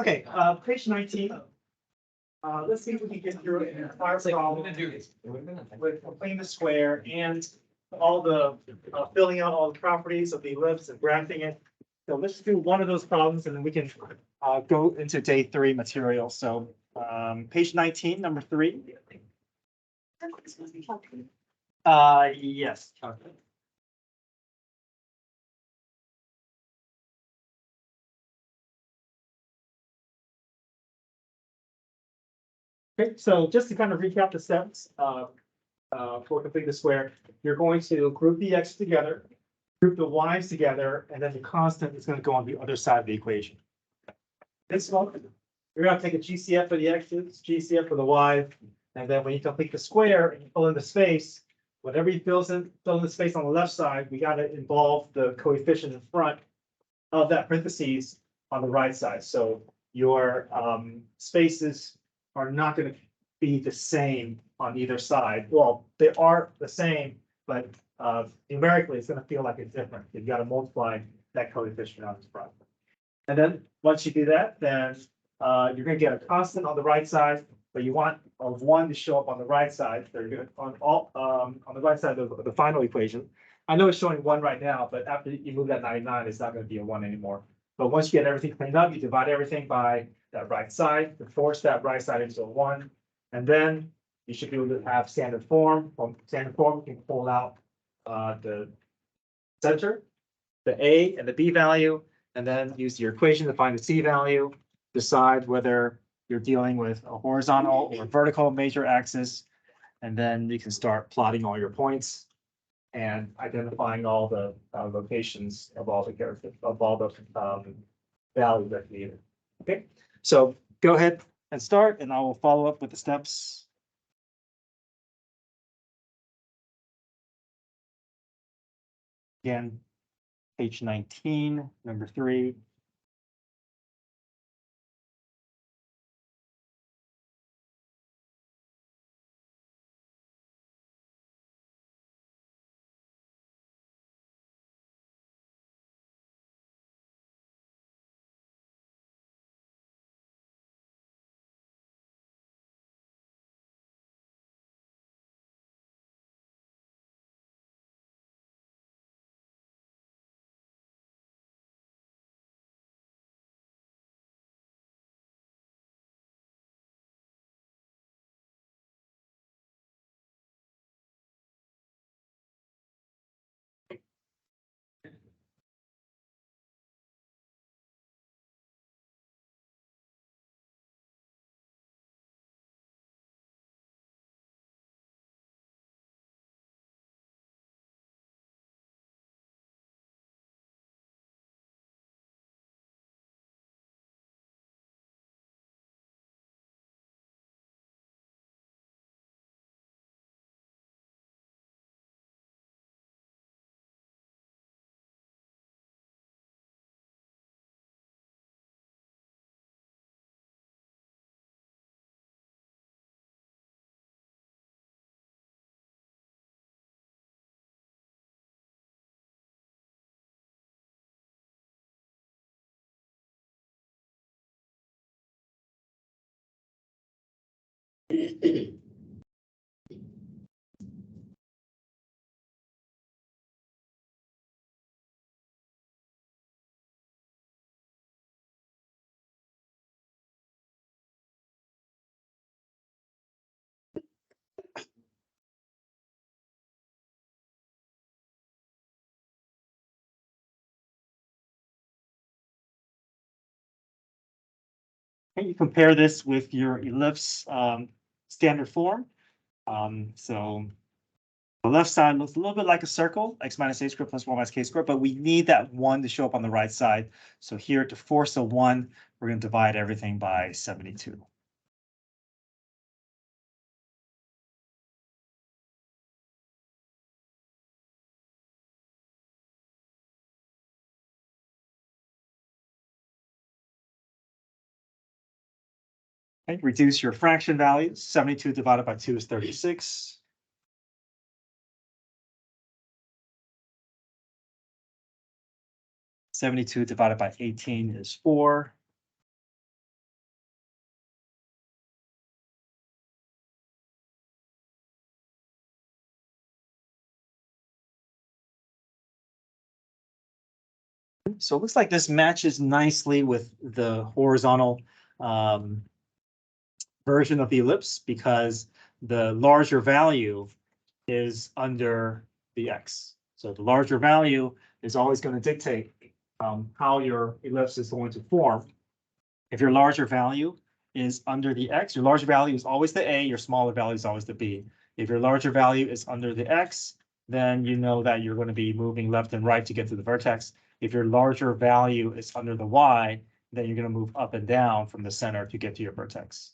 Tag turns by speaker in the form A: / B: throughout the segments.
A: Okay, page 19. Let's see if we can get through it in a fire problem with completing the square and all the filling out all the properties of the ellipse and graphing it. So let's do one of those problems and then we can go into day 3 material. So page 19, number 3. Yes. Okay, so just to kind of recap the steps for completing the square, you're going to group the x together, group the y's together, and then the constant is going to go on the other side of the equation. This one, you're going to take a GCF for the x's, GCF for the y, and then when you complete the square and you fill in the space, whatever you fill in the space on the left side, we got to involve the coefficient in front of that parentheses on the right side. So your spaces are not going to be the same on either side. Well, they are the same, but numerically, it's going to feel like it's different. You've got to multiply that coefficient on the front. And then once you do that, then you're going to get a constant on the right side, but you want a 1 to show up on the right side. They're good on the right side of the final equation. I know it's showing 1 right now, but after you move that 99, it's not going to be a 1 anymore. But once you get everything cleaned up, you divide everything by that right side to force that right side into a 1. And then you should be able to have standard form. From standard form, you can pull out the center, the A and the B value, and then use your equation to find the C value, decide whether you're dealing with a horizontal or vertical major axis, and then you can start plotting all your points and identifying all the locations of all the characters, of all the values that you needed. Okay, so go ahead and start, and I will follow up with the steps. Again, page 19, number 3. You compare this with your ellipse standard form. So the left side looks a little bit like a circle, x minus a squared plus 1 minus k squared, but we need that 1 to show up on the right side. So here to force a 1, we're going to divide everything by 72. Okay, reduce your fraction values. 72 divided by 2 is 36. 72 divided by 18 is 4. So it looks like this matches nicely with the horizontal version of the ellipse because the larger value is under the x. So the larger value is always going to dictate how your ellipse is going to form. If your larger value is under the x, your larger value is always the a, your smaller value is always the b. If your larger value is under the x, then you know that you're going to be moving left and right to get to the vertex. If your larger value is under the y, then you're going to move up and down from the center to get to your vertex.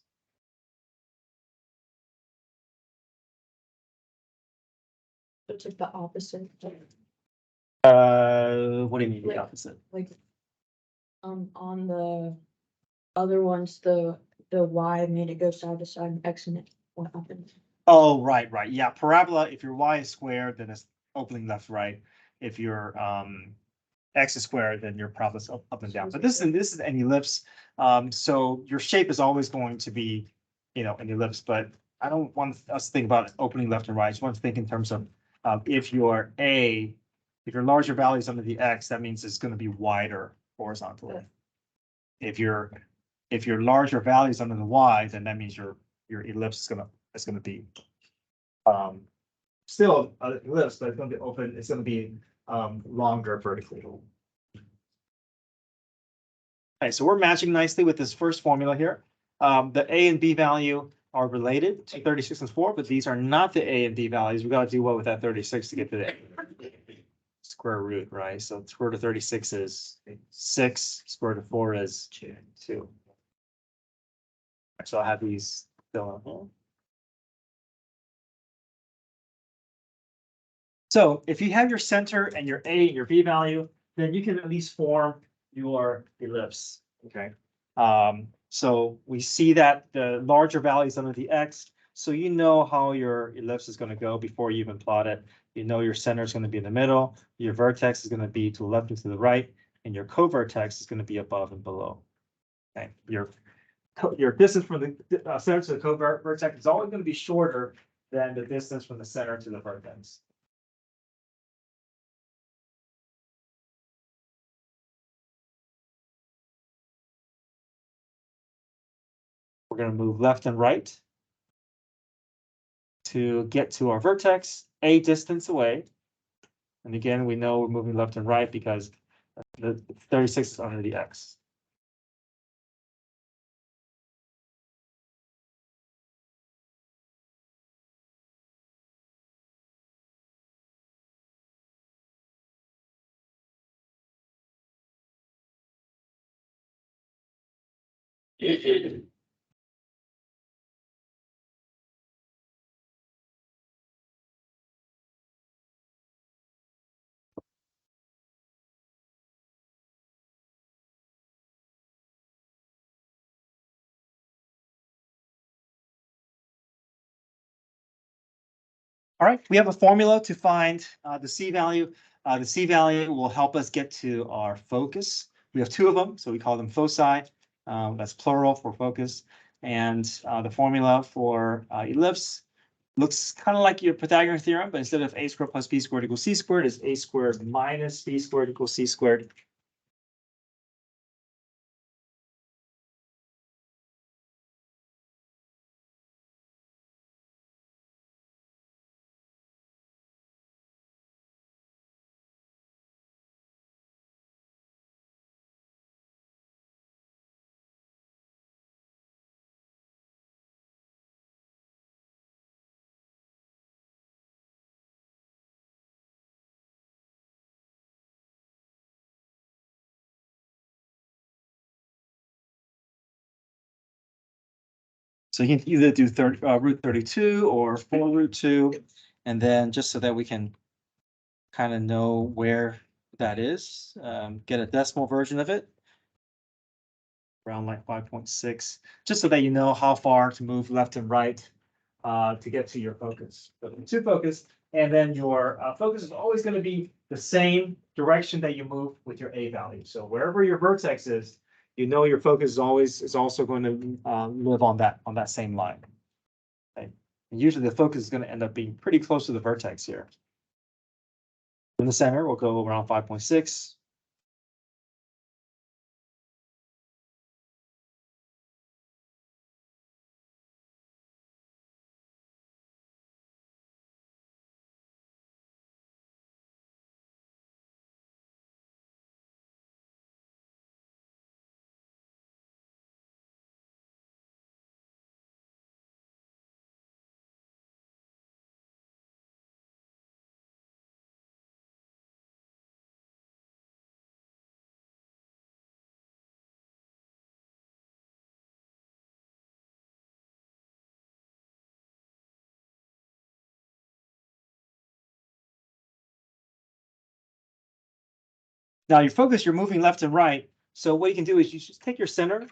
B: It's like the opposite.
A: What do you mean the
B: Like-
A: opposite?
B: Like, on the other ones, the y made it go side to side, and x and it went up and.
A: Oh, right. Yeah, parabola, if your y is squared, then it's opening left, right. If your x is squared, then your parabola's up and down. But this is an ellipse. So your shape is always going to be, an ellipse, but I don't want us to think about opening left and right. I just want to think in terms of if your larger value is under the x, that means it's going to be wider horizontally. If your larger value is under the y, then that means your ellipse is going to be still an ellipse, but it's going to be open. It's going to be longer vertically. Okay, so we're matching nicely with this first formula here. The a and b value are related to 36 and 4, but these are not the a and b values. We got to do what with that 36 to get to the square root, right? So square root of 36 is 6. Square root of 4 is 2. So I'll have these fill in. So if you have your center and your a and your b value, then you can at least form your ellipse. Okay. So we see that the larger value is under the x. So you know how your ellipse is going to go before you even plot it. You know your center is going to be in the middle. Your vertex is going to be to the left and to the right, and your co-vertex is going to be above and below. Okay. Your distance from the center to the co-vertex is always going to be shorter than the distance from the center to the vertex. We're going to move left and right to get to our vertex, a distance away. And again, we know we're moving left and right because the 36 is under the x. All right, we have a formula to find the C value. The C value will help us get to our focus. We have 2 of them, so we call them foci. That's plural for focus. And the formula for ellipse looks kind of like your Pythagorean theorem, but instead of a squared plus b squared equals c squared, is a squared minus b squared equals c squared. So you can either do root 32 or 4 root 2, and then just so that we can kind of know where that is, get a decimal version of it, around like 5.6, just so that you know how far to move left and right to get to your focus. So to focus, and then your focus is always going to be the same direction that you move with your A value. So wherever your vertex is, you know your focus is also going to live on that same line. Okay. And usually the focus is going to end up being pretty close to the vertex here. In the center, we'll go around 5.6. Now your focus, you're moving left and right. So what you can do is you just take your center.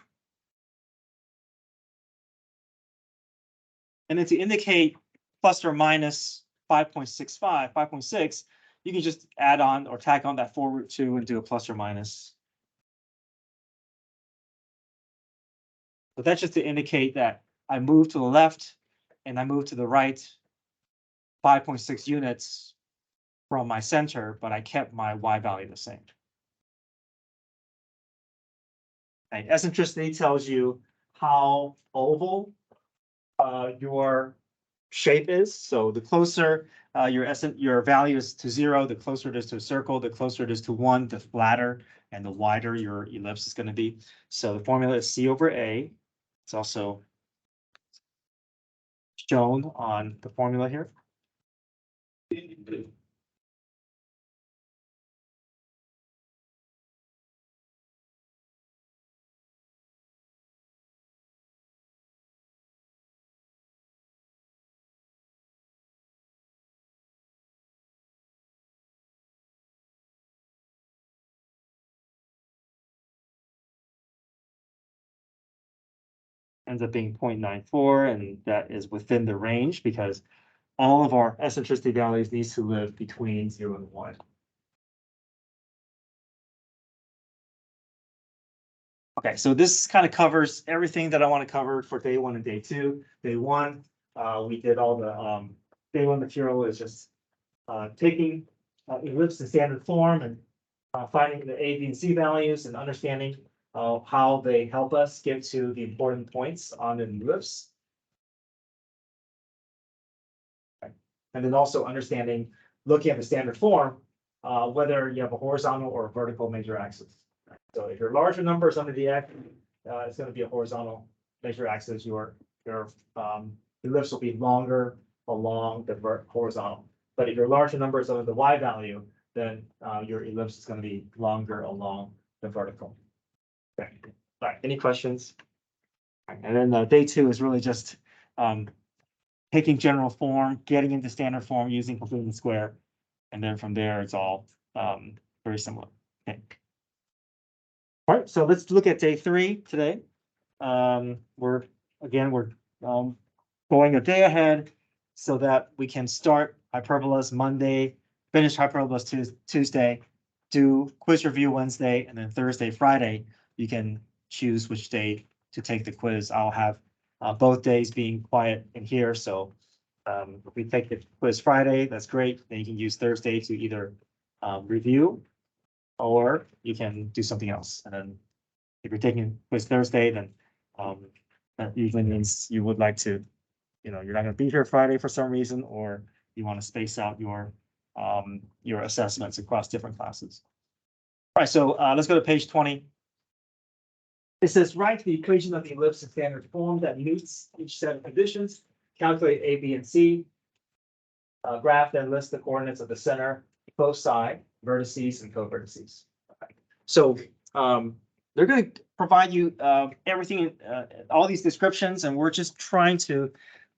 A: And then to indicate plus or minus 5.65, 5.6, you can just add on or tack on that 4√2 and do a plus or minus. But that's just to indicate that I move to the left and I move to the right 5.6 units from my center, but I kept my Y value the same. Okay. Eccentricity tells you how oval your shape is. So the closer your value is to 0, the closer it is to a circle, the closer it is to 1, the flatter and the wider your ellipse is going to be. So the formula is C over A. It's also shown on the formula here. Ends up being 0.94, and that is within the range because all of our eccentricity values needs to live between 0 and 1. Okay, so this kind of covers everything that I want to cover for day 1 and day 2. Day 1, we did all the day 1 material is just taking ellipse in standard form and finding the A, B, and C values and understanding how they help us get to the important points on an ellipse. Okay. And then also understanding, looking at the standard form, whether you have a horizontal or a vertical major axis. So if your larger number is under the X, it's going to be a horizontal major axis. Your ellipse will be longer along the horizontal. But if your larger number is under the Y value, then your ellipse is going to be longer along the vertical. Okay. All right. Any questions? And then day 2 is really just taking general form, getting into standard form using complete and square, and then from there it's all very similar. Okay. All right, so let's look at day 3 today. We're going a day ahead so that we can start hyperbolas Monday, finish hyperbolas Tuesday, do quiz review Wednesday, and then Thursday, Friday, you can choose which day to take the quiz. I'll have both days being quiet in here. So if we take the quiz Friday, that's great. Then you can use Thursday to either review or you can do something else. And then if you're taking quiz Thursday, then that usually means you would like to, you're not going to be here Friday for some reason, or you want to space out your assessments across different classes. All right, so let's go to page 20. It says, write the equation of the ellipse in standard form that meets each set of conditions. Calculate A, B, and C. Graph then list the coordinates of the center, foci, vertices, and co-vertices. Okay. So they're going to provide you everything, all these descriptions, and we're just trying to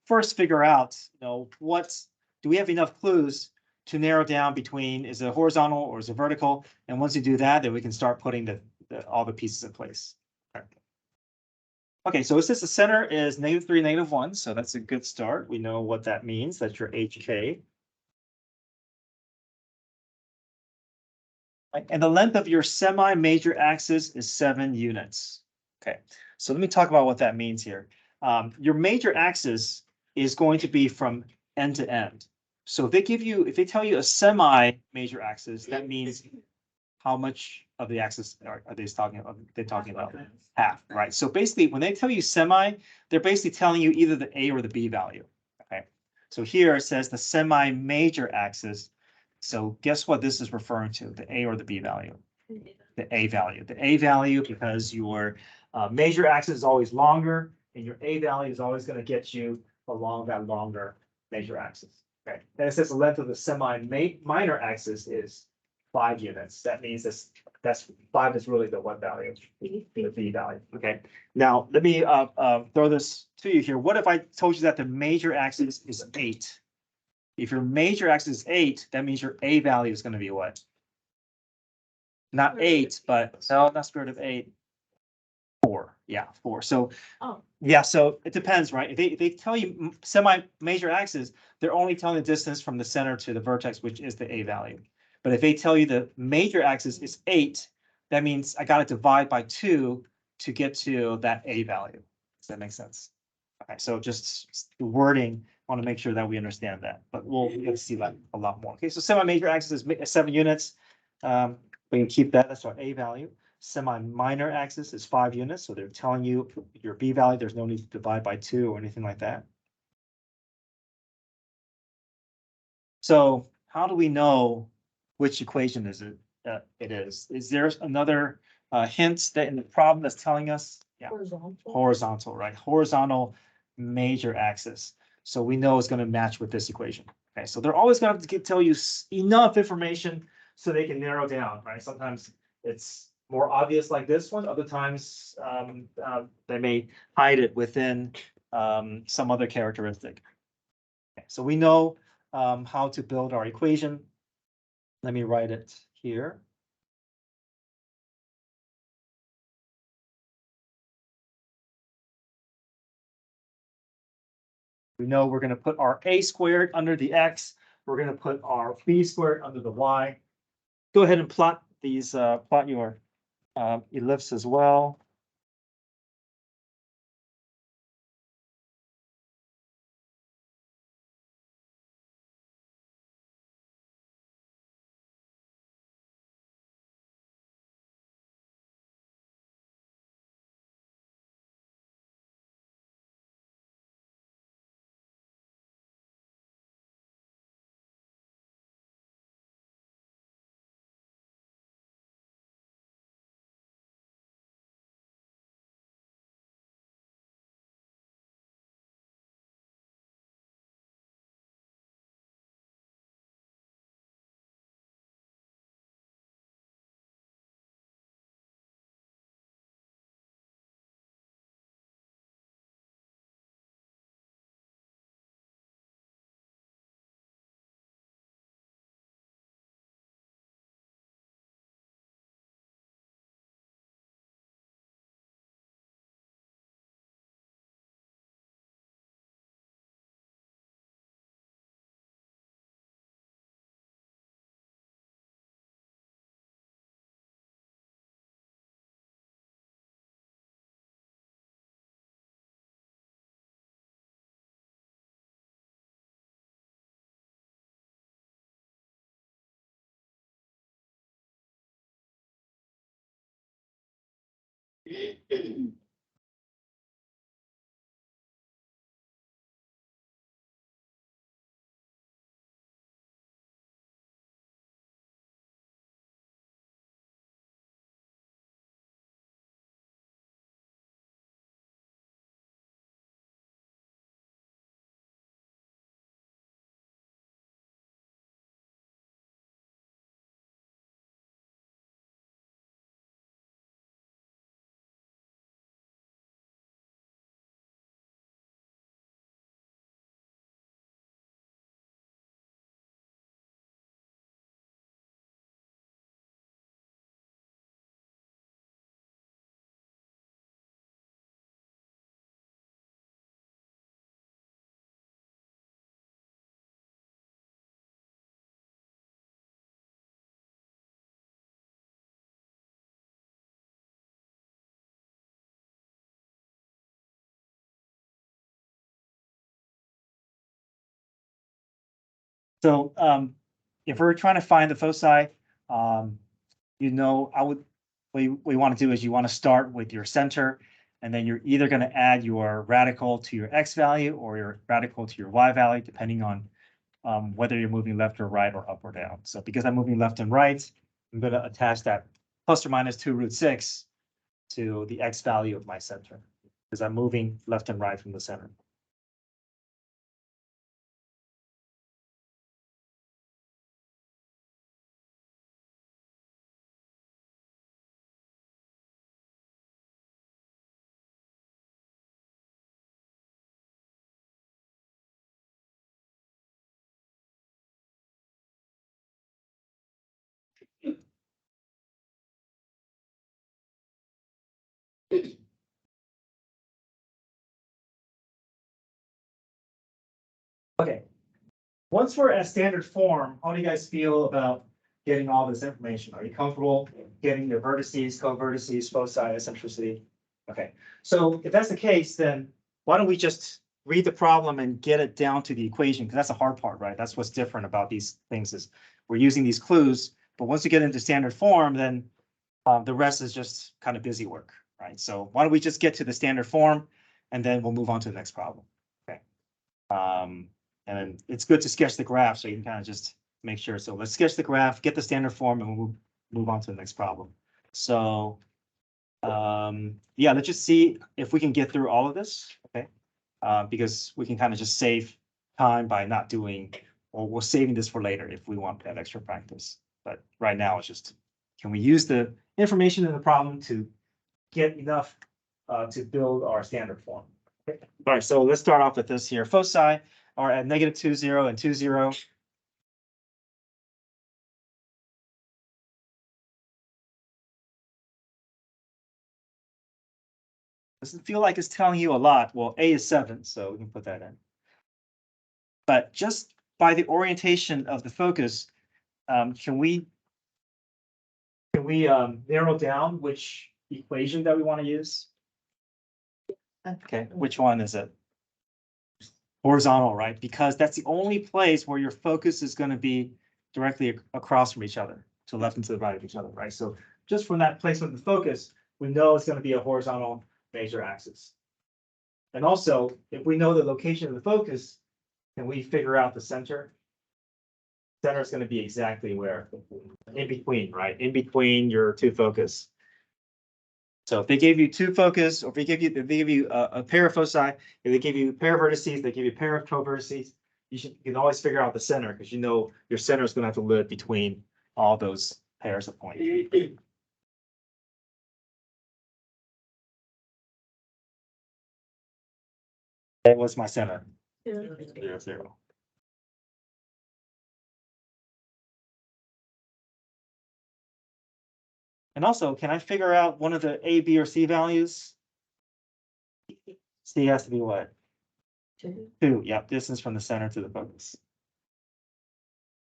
A: first figure out, what do we have enough clues to narrow down between is it horizontal or is it vertical? And once you do that, then we can start putting all the pieces in place. Okay, so it says the center is -3, -1, so that's a good start. We know what that means. That's your HK.
C: Right? And the length of your semi-major axis is 7 units. Okay, so let me talk about what that means here. Your major axis is going to be from end to end. So if they tell you a semi-major axis, that means how much of the axis are they talking about? They're talking about half, right? So basically, when they tell you semi, they're basically telling you either the A or the B value. Okay, so here it says the semi-major axis. So guess what this is referring to, the A or the B value? The A value. The A value, because your major axis is always longer, and your A value is always going to get you along that longer major axis. Okay, and it says the length of the semi-minor axis is 5 units. That means that's 5 is really the what value? The B value. Okay. Now let me throw this to you here. What if I told you that the major axis is 8? If your major axis is 8, that means your A value is going to be what? Not 8, but no, not square root of 8. 4. Yeah, 4. So
B: Oh.
C: yeah, so it depends, right? If they tell you semi-major axis, they're only telling the distance from the center to the vertex, which is the A value. But if they tell you the major axis is 8, that means I got to divide by 2 to get to that A value. Does that make sense? Okay, so just the wording, I want to make sure that we understand that, but we'll see that a lot more. Okay, so semi-major axis is 7 units. We can keep that, that's our A value. Semi-minor axis is 5 units, so they're telling you your B value, there's no need to divide by 2 or anything like that. So how do we know which equation is it? It is. Is there another hint that in the problem that's telling us? Yeah, horizontal, right? Horizontal major axis. So we know it's going to match with this equation. Okay, so they're always going to have to tell you enough information so they can narrow down, right? Sometimes it's more obvious like this one. Other times they may hide it within some other characteristic. Okay, so we know how to build our equation. Let me write it here. We know we're going to put our A squared under the X. We're going to put our B squared under the Y. Go ahead and plot these, plot your ellipse as well. So if we're trying to find the foci, what we want to do is you want to start with your center, and then you're either going to add your radical to your x value or your radical to your y value, depending on whether you're moving left or right or up or down. So because I'm moving left and right, I'm going to attach that plus or minus 2√6 to the x value of my center, because I'm moving left and right from the center. Okay, once we're at standard form, how do you guys feel about getting all this information? Are you comfortable getting the vertices, co-vertices, foci, eccentricity? Okay, so if that's the case, then why don't we just read the problem and get it down to the equation? Because that's the hard part, right? That's what's different about these things is we're using these clues, but once we get into standard form, then the rest is just kind of busy work, right? So why don't we just get to the standard form and then we'll move on to the next problem. Okay. And then it's good to sketch the graph so you can kind of just make sure. So let's sketch the graph, get the standard form, and we'll move on to the next problem. So yeah, let's just see if we can get through all of this, okay? Because we can kind of just save time by not doing, or we're saving this for later if we want that extra practice. But right now it's just, can we use the information in the problem to get enough to build our standard form? Okay. All right, so let's start off with this here. Foci are at -2, 0, and 2, 0. Doesn't feel like it's telling you a lot. Well, A is 7, so we can put that in. But just by the orientation of the focus, can we narrow down which equation that we want to use? Okay, which one is it? Horizontal, right? Because that's the only place where your focus is going to be directly across from each other, to the left and to the right of each other, right? So just from that placement of the focus, we know it's going to be a horizontal major axis. And also, if we know the location of the focus, can we figure out the center? Center is going to be exactly where? In between, right? In between your two focus. So if they gave you two focus, or if they give you a pair of foci, if they give you a pair of vertices, they give you a pair of co-vertices, you can always figure out the center, because you know your center is going to have to live between all those pairs of points. That was my center. 0, 0. And also, can I figure out one of the A, B, or C values? C has to be what? 2. Yep, distance from the center to the focus.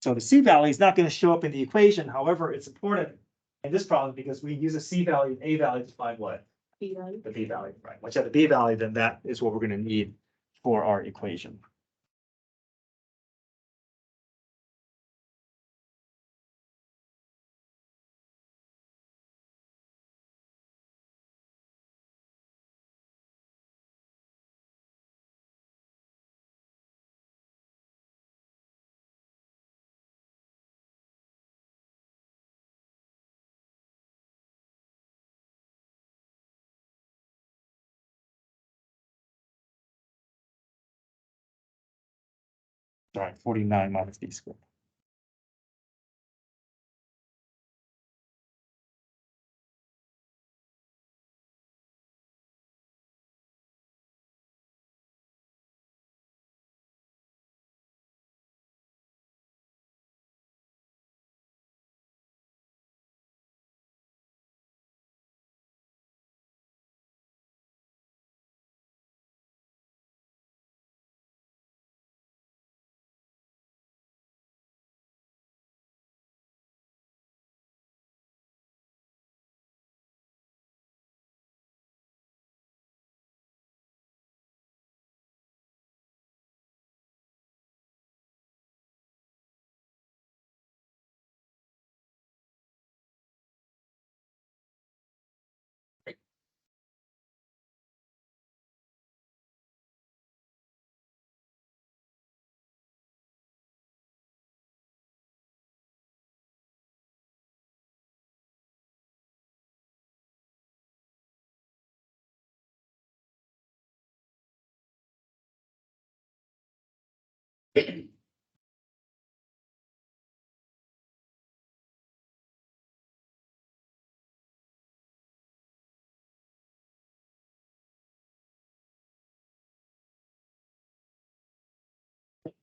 C: So the C value is not going to show up in the equation. However, it's important in this problem because we use a C value and A value to find what?
B: B value.
A: The B value, right? Once you have the B value, then that is what we're going to need for our equation. Sorry, 49 minus B squared.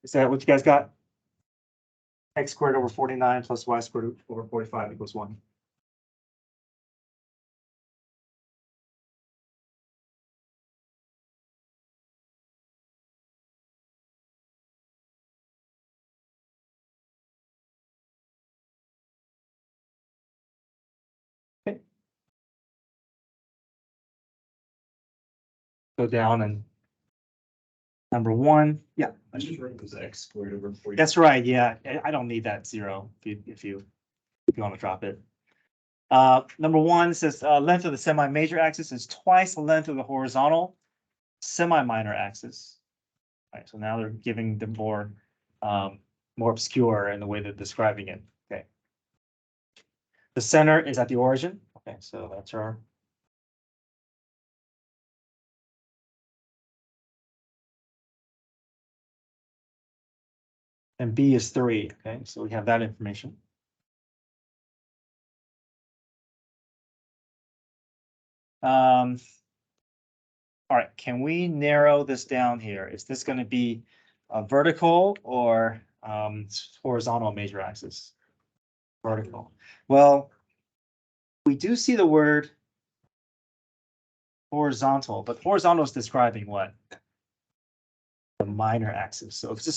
C: Is that what you guys got? X squared over 49 plus y squared over 45 equals 1. Okay. Go down and number 1, yeah.
D: I just wrote this x squared over 40.
C: That's right, yeah. I don't need that 0 if you want to drop it. Number 1 says length of the semi-major axis is twice the length of the horizontal semi-minor axis. Right, so now they're giving them more obscure in the way they're describing it. Okay. The center is at the origin. Okay, so that's our. And B is 3. Okay, so we have that information. All right, can we narrow this down here? Is this going to be a vertical or horizontal major axis? Vertical. Well, we do see the word horizontal, but horizontal is describing what? The minor axis. So if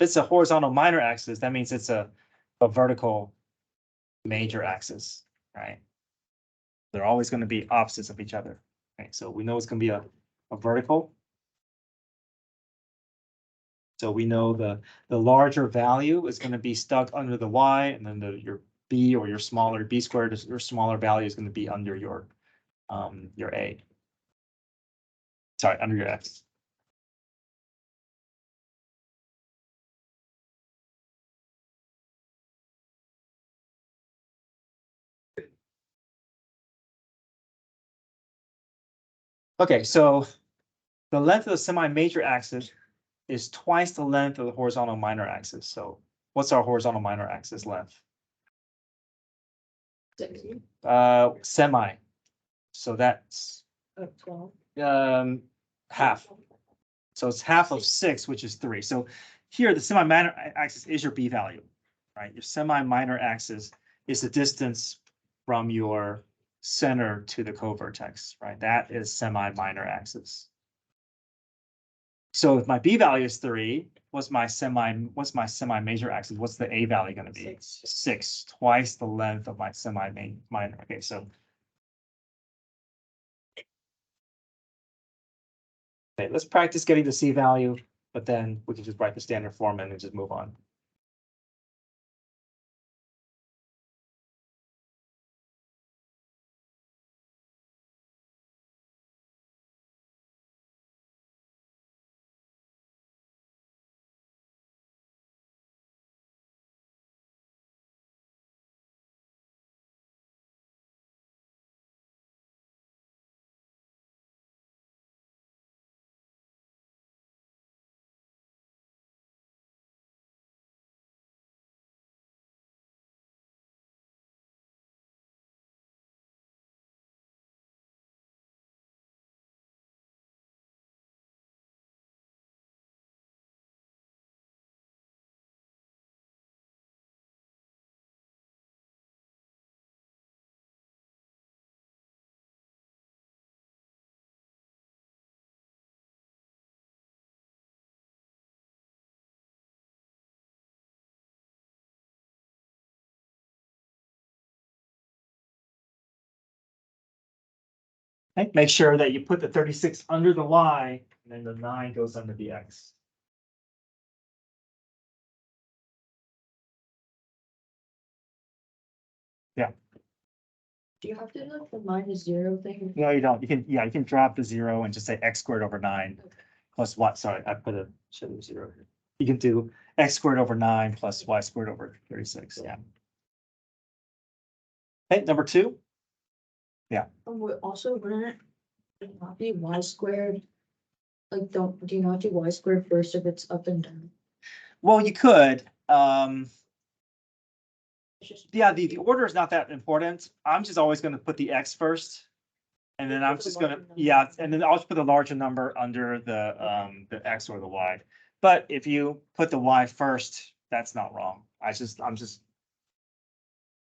C: it's a horizontal minor axis, that means it's a vertical major axis, right? They're always going to be opposites of each other. Right? So we know it's going to be a vertical. So we know the larger value is going to be stuck under the y, and then your b or your smaller b squared, your smaller value is going to be under your a. Sorry, under your x. Okay, so the length of the semi-major axis is twice the length of the horizontal minor axis. So what's our horizontal minor axis length? Semi. So that's
B: 12.
C: half. So it's half of 6, which is 3. So here the semi-minor axis is your b value, right? Your semi-minor axis is the distance from your center to the covertex, right? That is semi-minor axis. So if my b value is 3, what's my semi-major axis? What's the a value going to be? 6, twice the length of my semi-minor. Okay, so. Okay, let's practice getting the c value, but then we can just write the standard form and then just move on. Okay, make sure that you put the 36 under the y, and then the 9 goes under the x. Yeah.
B: Do you have to do like the -0 thing?
C: No, you don't. You can drop the 0 and just say x squared over 9 plus what? Sorry, I put a should have 0 here. You can do x squared over 9 plus y squared over 36. Yeah. Okay, number 2.
B: Also, wouldn't it not be y squared? Like, do you not do y squared first if it's up and down?
C: Well, you could.
B: It's just-
C: Yeah, the order is not that important. I'm just always going to put the x first. And then I'm just gonna, yeah, and then I'll just put a larger number under the x or the y. But if you put the y first, that's not wrong. I'm just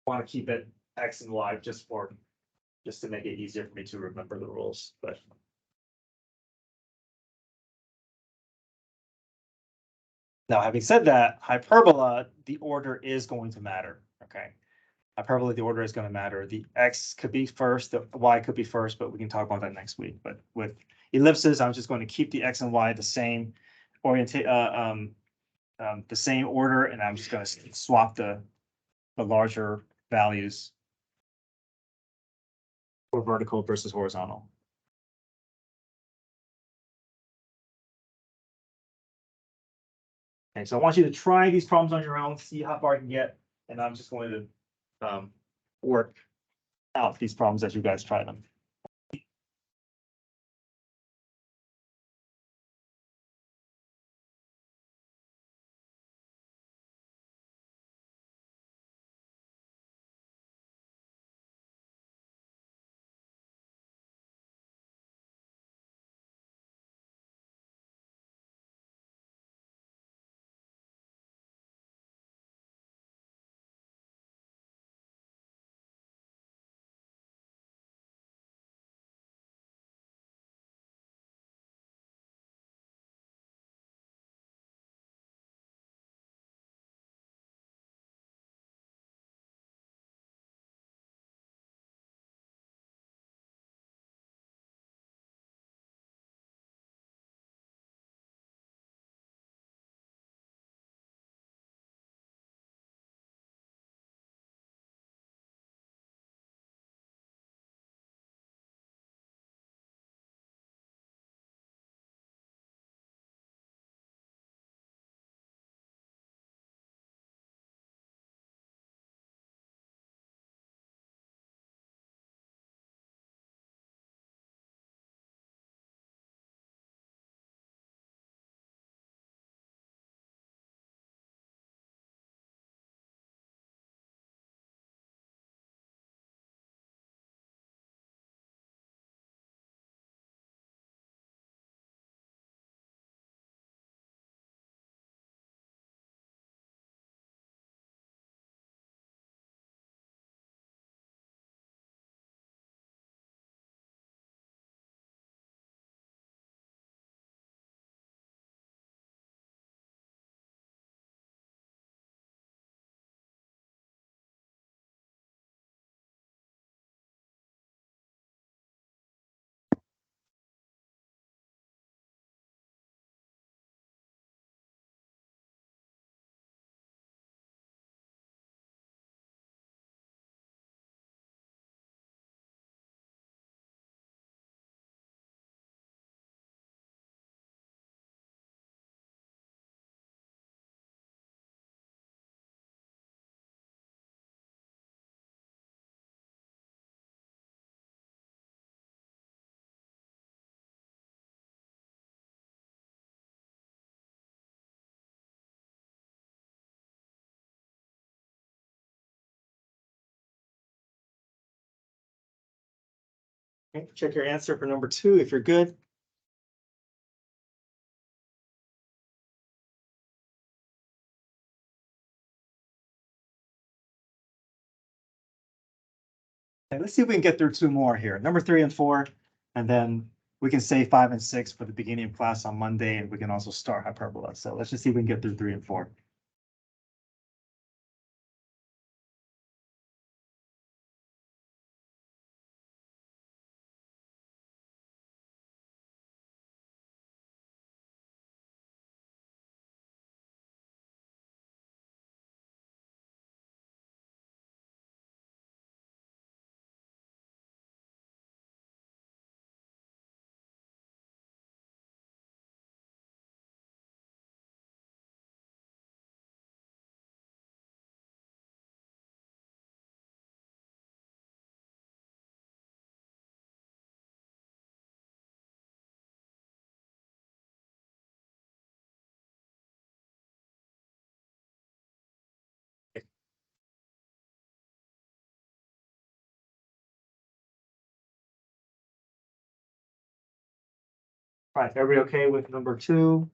C: want to keep it x and y just to make it easier for me to remember the rules, but. Now, having said that, hyperbola, the order is going to matter, okay? Hyperbola, the order is going to matter. The x could be first, the y could be first, but we can talk about that next week. But with ellipses, I'm just going to keep the x and y the same the same order, and I'm just going to swap the larger values for vertical versus horizontal. Okay, so I want you to try these problems on your own, see how far you can get, and I'm just going to work out these problems as you guys try them. Okay, check your answer for number 2 if you're good. Okay, let's see if we can get through 2 more here. Number 3 and 4, and then we can say 5 and 6 for the beginning of class on Monday, and we can also start hyperbola. So let's just see if we can get through 3 and 4. All right, everybody okay with number 2?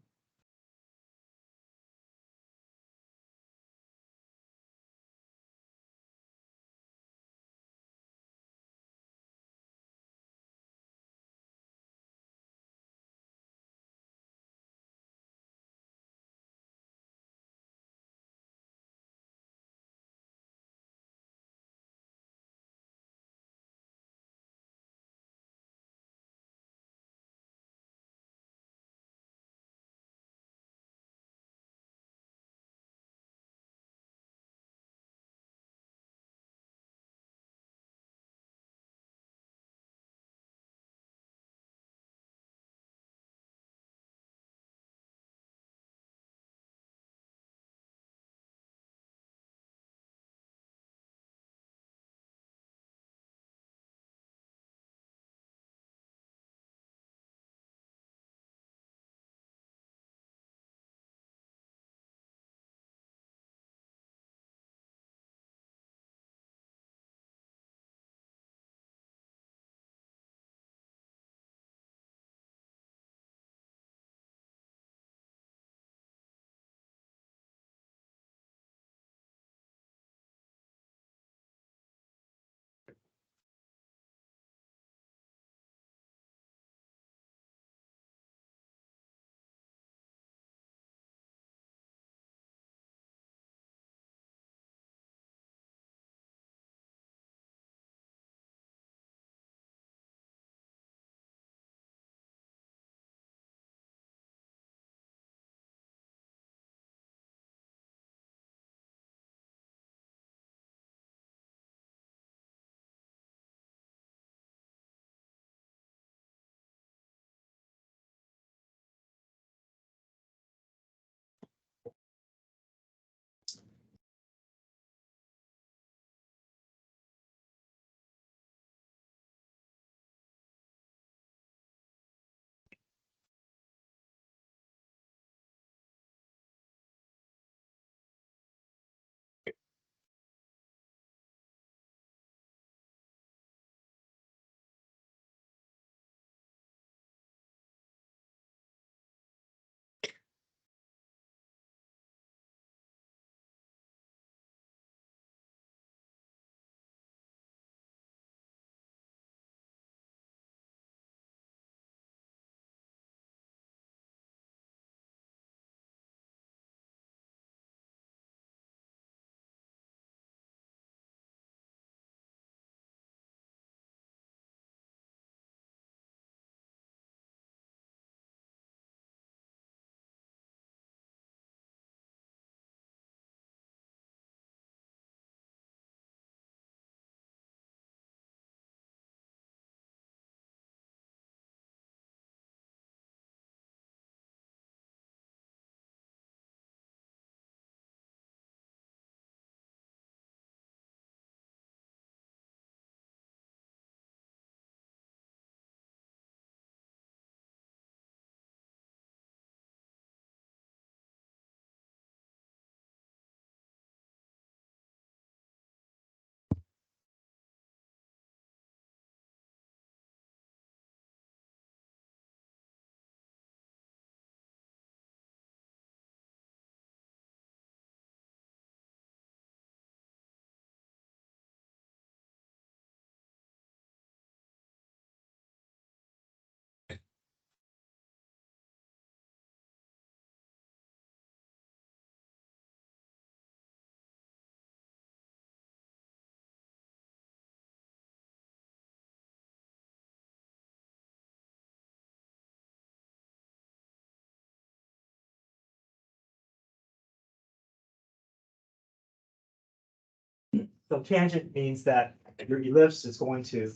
A: So tangent means that your ellipse is going to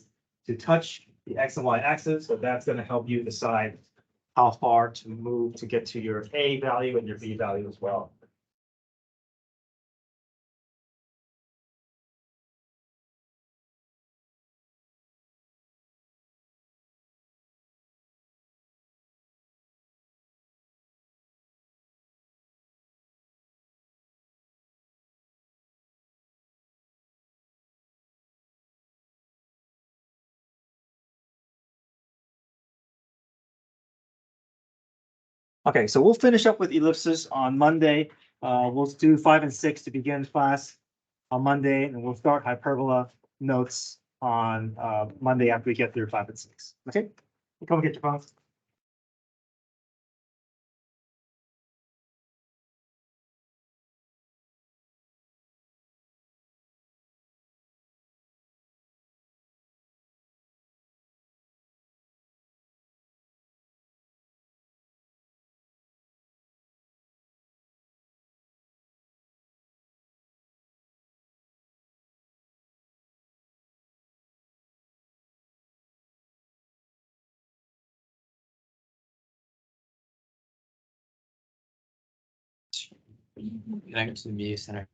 A: touch the X and Y axis, so that's gonna help you decide how far to move to get to your A value and your B value as well. Okay, so we'll finish up with ellipses on Monday. We'll do 5 and 6 to begin class on Monday, and we'll start hyperbola notes on Monday after we get through 5 and 6. Okay, come get your phones.
E: Connect to the media center.